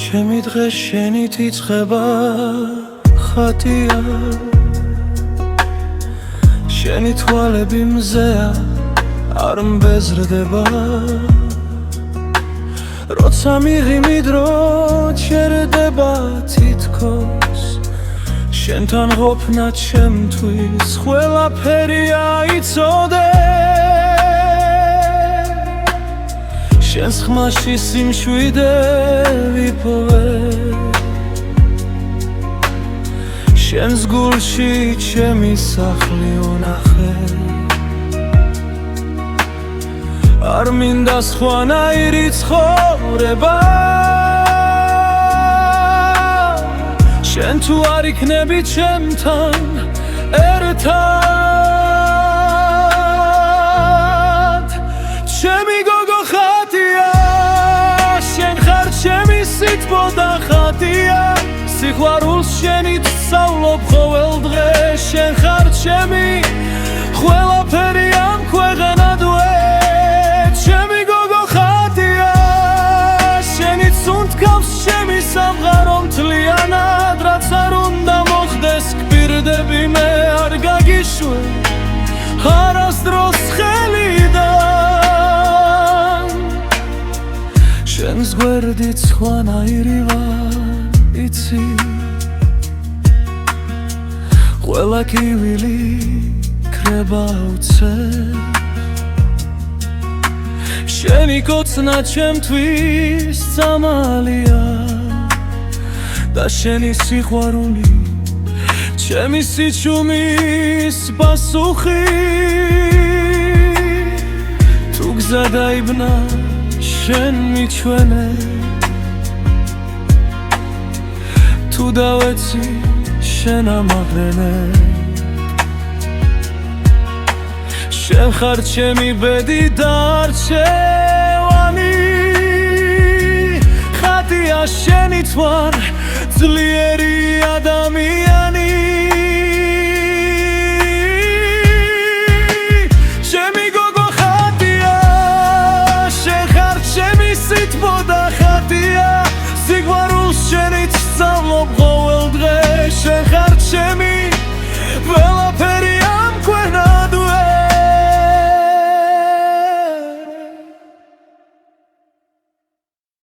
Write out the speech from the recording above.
ჩემი დღე შენით იწყება ხატია შენი თვალები მზეა არ მბეზრდება როცა მიღიმი დრო ჩერდება თითქოს შენთან ყოფნა ჩემთვის ყველაფერია იცოდე შენს ხმაში სიმშვიდე ვიპოვე შენს გულში ჩემი სახლი უნახე არ მინდა სხვანაირი ცხოვრება შენ თუ არ იქნები ჩემთან ერთად ჩემი გოგო ხატია შენ ხარ ჩემი სიტყვა და ხატია სიყვარულს შენით სწავლობ ყოველ დღე შენ ხარ ჩემი ყველაფერი ამ ქვეყანადვე ჩემი გოგო ხატია შენით სუნთქავს ჩემი სამყარო მთლიანად რაც არ უნდა მოხდეს გპირდები მე არ გაგიშვე არასდროს ხელიდან შენს გვერდით სხვანაირი ვარ იცი ყველა კივილი ქრება უცებ შენი კოცნა ჩემთვის წამალია და შენი სიყვარული ჩემი სიჩუმის პასუხი თუ გზა დაიბნა შენ მიჩვენე თუ დავეცი შენ ამაღლენე შენ ხარ ჩემი ბედი დარჩევანი ხატია შენით ვარ ძლიერი